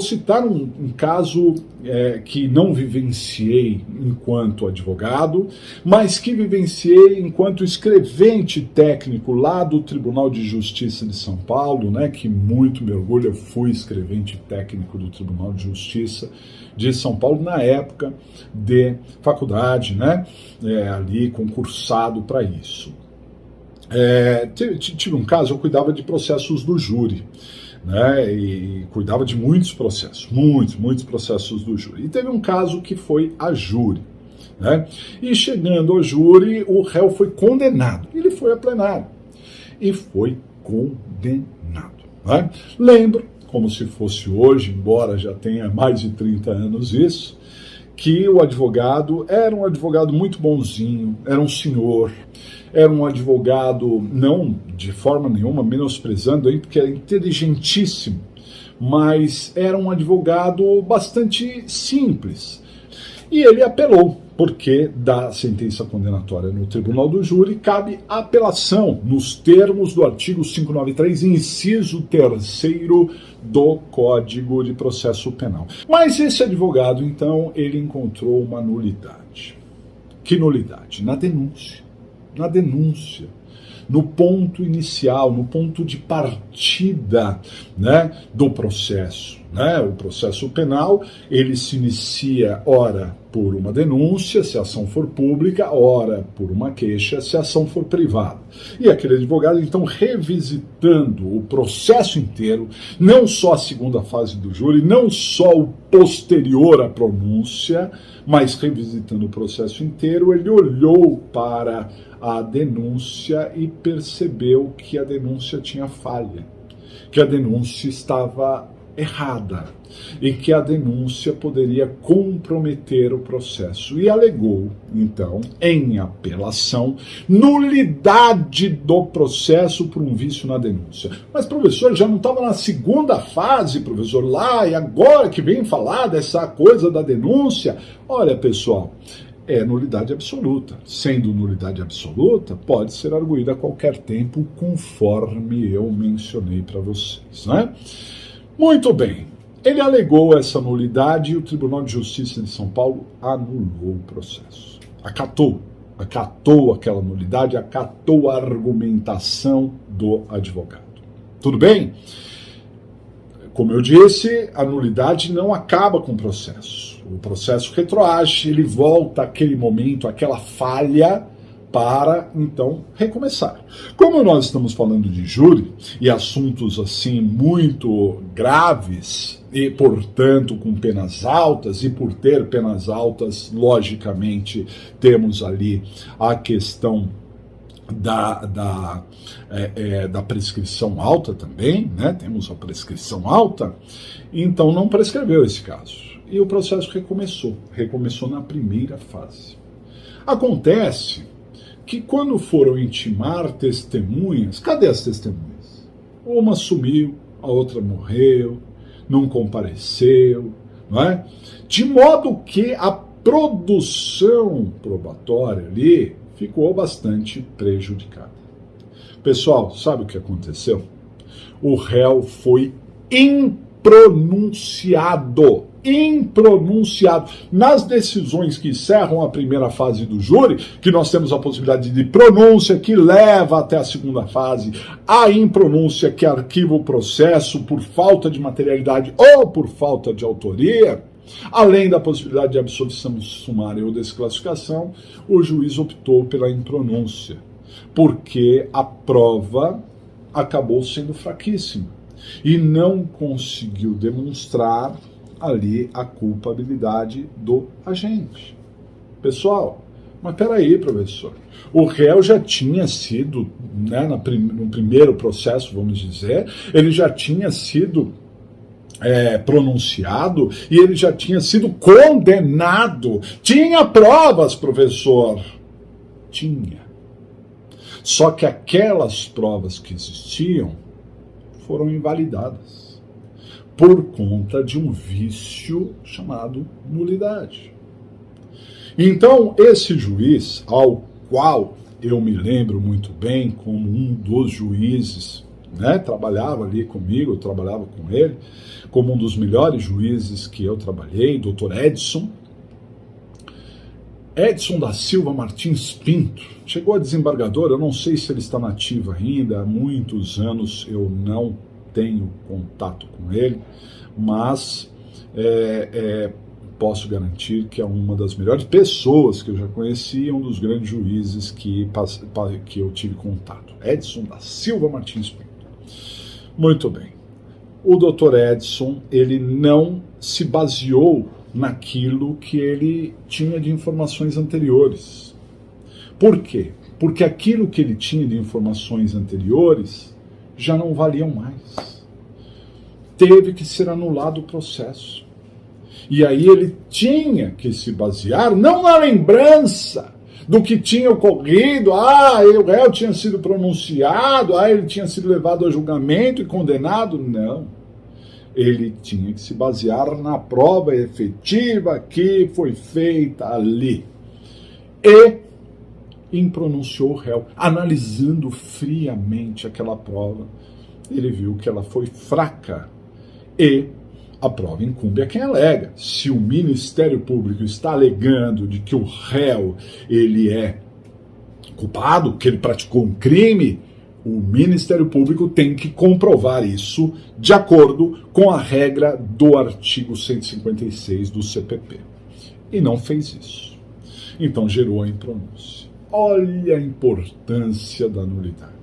citar um caso que não vivenciei enquanto advogado, mas que vivenciei enquanto escrevente técnico lá do Tribunal de Justiça de São Paulo, né, que muito me orgulha, eu fui escrevente técnico do Tribunal de Justiça de São Paulo na época de faculdade, né, ali concursado para isso. Tive um caso, eu cuidava de processos do júri, né, e cuidava de muitos processos, muitos processos do júri. E teve um caso que foi a júri, né, e chegando ao júri, o réu foi condenado. Ele foi a plenário e foi condenado, né? Lembro, como se fosse hoje, embora já tenha mais de 30 anos isso, que o advogado era um advogado muito bonzinho, era um senhor, era um advogado, não de forma nenhuma menosprezando, hein, porque era inteligentíssimo, mas era um advogado bastante simples. E ele apelou, porque da sentença condenatória no Tribunal do Júri cabe apelação nos termos do artigo 593, inciso 3º do Código de Processo Penal. Mas esse advogado, então, ele encontrou uma nulidade. Que nulidade? Na denúncia. Na denúncia, no ponto inicial, no ponto de partida, né, do processo. Né? O processo penal, ele se inicia, ora, por uma denúncia, se a ação for pública, ora, por uma queixa, se a ação for privada. E aquele advogado, então, revisitando o processo inteiro, não só a segunda fase do júri, não só o posterior à pronúncia, mas revisitando o processo inteiro, ele olhou para a denúncia e percebeu que a denúncia tinha falha, que a denúncia estava errada e que a denúncia poderia comprometer o processo. E alegou, então, em apelação, nulidade do processo por um vício na denúncia. Mas, professor, já não estava na segunda fase, professor, lá, e agora que vem falar dessa coisa da denúncia? Olha, pessoal, é nulidade absoluta. Sendo nulidade absoluta, pode ser arguída a qualquer tempo, conforme eu mencionei para vocês, né? Muito bem. Ele alegou essa nulidade e o Tribunal de Justiça de São Paulo anulou o processo. Acatou aquela nulidade, acatou a argumentação do advogado. Tudo bem? Como eu disse, a nulidade não acaba com o processo. O processo retroage, ele volta àquele momento, àquela falha, para, então, recomeçar. Como nós estamos falando de júri, e assuntos, assim, muito graves, e, portanto, com penas altas, e por ter penas altas, logicamente, temos ali a questão da prescrição alta também, né? Temos a prescrição alta, então não prescreveu esse caso. E o processo recomeçou na primeira fase. Acontece que quando foram intimar testemunhas, cadê as testemunhas? Uma sumiu, a outra morreu, não compareceu, não é? De modo que a produção probatória ali ficou bastante prejudicada. Pessoal, sabe o que aconteceu? O réu foi impronunciado. Nas decisões que encerram a primeira fase do júri, que nós temos a possibilidade de pronúncia que leva até a segunda fase, a impronúncia que arquiva o processo por falta de materialidade ou por falta de autoria, além da possibilidade de absolvição sumária ou desclassificação, o juiz optou pela impronúncia, porque a prova acabou sendo fraquíssima e não conseguiu demonstrar ali a culpabilidade do agente. Pessoal, mas peraí, professor, o réu já tinha sido, né, no primeiro processo, vamos dizer, ele já tinha sido pronunciado e ele já tinha sido condenado. Tinha provas, professor? Tinha. Só que aquelas provas que existiam foram invalidadas por conta de um vício chamado nulidade. Então, esse juiz, ao qual eu me lembro muito bem como um dos juízes né? Trabalhava ali comigo, eu trabalhava com ele, como um dos melhores juízes que eu trabalhei, Dr. Edson da Silva Martins Pinto. Chegou a desembargador, eu não sei se ele está nativo ainda, há muitos anos eu não tenho contato com ele, mas posso garantir que é uma das melhores pessoas que eu já conheci, um dos grandes juízes que eu tive contato. Edson da Silva Martins Pinto. Muito bem. O Dr. Edson, ele não se baseou naquilo que ele tinha de informações anteriores. Por quê? Porque aquilo que ele tinha de informações anteriores já não valiam mais. Teve que ser anulado o processo. E aí ele tinha que se basear não na lembrança do que tinha ocorrido, o réu tinha sido pronunciado, ele tinha sido levado a julgamento e condenado, não. Ele tinha que se basear na prova efetiva que foi feita ali. E impronunciou o réu. Analisando friamente aquela prova, ele viu que ela foi fraca e a prova incumbe a quem alega. Se o Ministério Público está alegando de que o réu ele é culpado, que ele praticou um crime, o Ministério Público tem que comprovar isso de acordo com a regra do artigo 156 do CPP. E não fez isso. Então gerou a impronúncia. Olha a importância da nulidade.